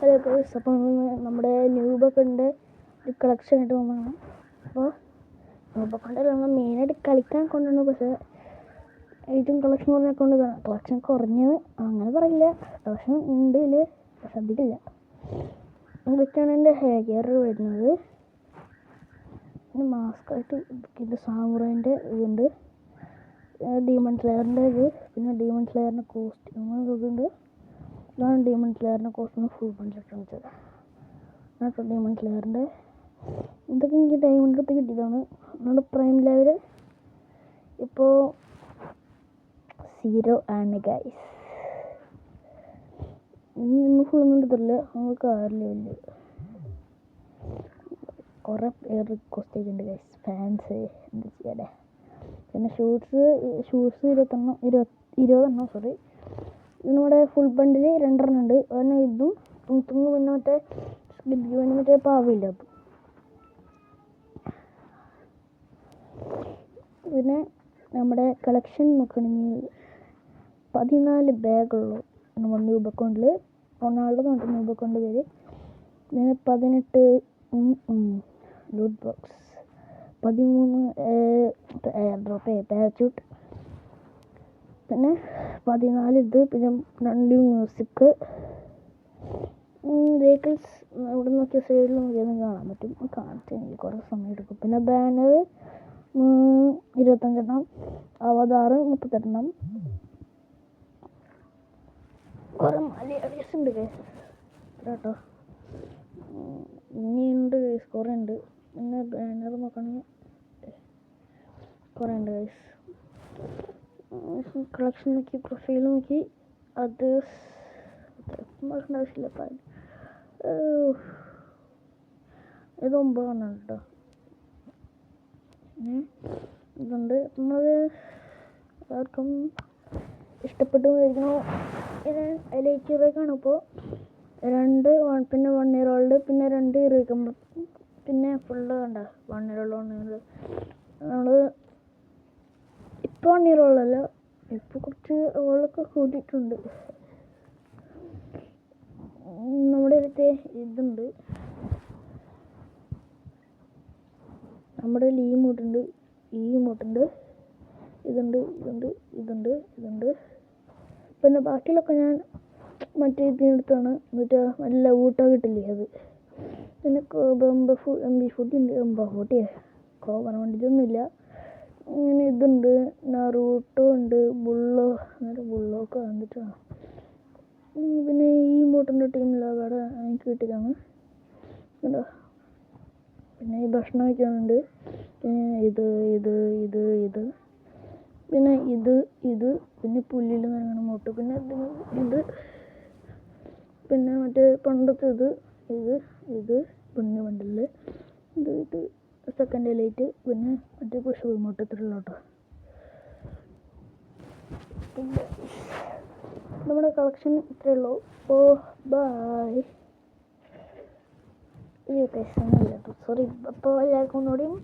Hello guys, അപ്പം നമ്മുടെ ന്യൂബക്കറിൻ്റെ ഒരു കളക്ഷൻ ആയിട്ട് വന്നതാണ്. അപ്പോൾ ന്യൂബക്കറിൻ്റെ നമ്മൾ മെയിനായിട്ട് കളിക്കാൻ കൊണ്ടുവന്നു. പക്ഷേ ഏറ്റവും കളക്ഷൻ കുറഞ്ഞാൽ കൊണ്ടുവന്നതാണ്. കളക്ഷൻ കുറഞ്ഞത് അങ്ങനെ പറയില്ല, കളക്ഷൻ ഉണ്ട് ഇതിൽ, പക്ഷെ അധികമില്ല. ഇതൊക്കെയാണ് എൻ്റെ ഹെയർ വരുന്നത്. പിന്നെ മാസ്കായിട്ട് ഇത് സാമുറേൻ്റെ ഇതുണ്ട്, ഡീമൺ സ്ലെയറിൻ്റെ ഇത്, പിന്നെ ഡീമൺ സ്ലെയറിൻ്റെ കോസ്റ്റ്യൂം ഇതുണ്ട്. ഇതാണ് ഡീമൺ സ്ലെയറിൻ്റെ കോസ്റ്റ്യൂം ഫുൾ പഞ്ചായത്ത് കാണിച്ചത്. കേട്ടോ ഡീമൺ സ്ലെയറിൻ്റെ ഇതൊക്കെ എനിക്ക് ഡയമണ്ട് എടുത്ത് കിട്ടിയതാണ്. നമ്മുടെ പ്രൈം ലെവൽ ഇപ്പോൾ 0 ആണ് ഗൈസ്. ഇന്ന് ഫുള്ളൊന്നും എടുത്തിട്ടില്ല, നമുക്ക് 6 ലെവലിൽ കുറേ പേര് റിക്വസ്റ്റ് ചെയ്തിട്ടുണ്ട് ഗൈസ്, ഫാൻസ്. എന്ത് ചെയ്യാതെ. പിന്നെ ഷൂസ് 20 സോറി. നമ്മുടെ ഫുൾ ബണ്ടിൽ 2 ഉണ്ട്. കാരണം ഇതും തുങ്ങ്, പിന്നെ മറ്റേ മറ്റേ പാവില്ല. പിന്നെ നമ്മുടെ കളക്ഷൻ നോക്കുകയാണെങ്കിൽ 14 ബാഗുള്ളൂ നമ്മുടെ ന്യൂബ് അക്കൗണ്ടിൽ. റൊണാൾഡോ എന്ന് പറഞ്ഞിട്ട് ന്യൂബ് അക്കൗണ്ട് പേര്. പിന്നെ 18 loot box, 13 air drop parachute, പിന്നെ 14 ഇത്, പിന്നെ 2 മ്യൂസിക് വെഹിക്കിൾസ്. ഇവിടെ നോക്കിയ സൈഡിൽ നോക്കിയാൽ കാണാൻ പറ്റും, കാണിച്ച് എനിക്ക് കുറേ സമയം എടുക്കും. പിന്നെ ബാനർ 25 അവതാർ 38 കുറേ മലയാളീസ് ഉണ്ട് കേട്ടോ. ഇനിയുണ്ട് ഗൈസ്, കുറേ ഉണ്ട്. പിന്നെ ബാനർ നോക്കണമെങ്കിൽ കുറേ ഉണ്ട് ഗൈസ്. കളക്ഷൻ നോക്കി, പ്രൊഫൈൽ നോക്കി, അത് നോക്കേണ്ട ആവശ്യമില്ല. ഇത് 9 കേട്ടോ. ഇതുണ്ട്. നമ്മൾ ആർക്കും ഇഷ്ടപ്പെട്ടു വരുന്നു. ലൈറ്റ് ഹീറോയ്ക്കാണ് ഇപ്പോൾ 2 പിന്നെ 1 ഇയർ ഓൾഡ്, പിന്നെ 2 ഹീറോയ്ക്കും, പിന്നെ ഫുള്ള് കണ്ട 1 ഇയർ ഓൾഡ് 1 ഇയർ. നമ്മൾ ഇപ്പോൾ 1 ഇയർ ഓൾഡല്ല, ഇപ്പോൾ കുറച്ച് ഓളൊക്കെ കൂട്ടിയിട്ടുണ്ട്. നമ്മുടെ അടുത്ത് ഇതുണ്ട്, നമ്മുടെ ഈ ഇമോട്ടുണ്ട്, ഇതുണ്ട്. പിന്നെ ബാക്കിയുള്ളൊക്കെ ഞാൻ മറ്റേ ഇതിനടുത്താണ്, എന്നിട്ട് നല്ല ഊട്ട കിട്ടില്ലേ അത്. പിന്നെ MB40 ഉണ്ട്, MB40 കോവർ വണ്ടിയിട്ടൊന്നുമില്ല. ഇങ്ങനെ ഇതുണ്ട്, നറൂട്ടോ ഉണ്ട്, ബുള്ളൊക്കെ വന്നിട്ടാണ്. പിന്നെ ഈ ഇമോട്ടിൻ്റെ ടീമില്ല, അവിടെ എനിക്ക് കിട്ടിയതാണ് കേട്ടോ. പിന്നെ ഈ ഭക്ഷണം വയ്ക്കാനുണ്ട്, ഇത്, പിന്നെ ഇത്, പിന്നെ പുല്ലിൽ നിറങ്ങണ മോട്ട്, പിന്നെ ഇത്, പിന്നെ മറ്റേ പണ്ടത്തെ ഇത് പിന്നെ ബണ്ടില് ഇത് സെക്കൻഡ് ലൈറ്റ്, പിന്നെ മറ്റേ പുഷ് മോട്ട്. ഇത്രയുള്ള കേട്ടോ. പിന്നെ നമ്മുടെ കളക്ഷൻ ഇത്രയേ ഉള്ളൂ. ഓ ബൈ. സോറി. അപ്പോൾ എല്ലാവർക്കും ഒന്നുകൂടിയും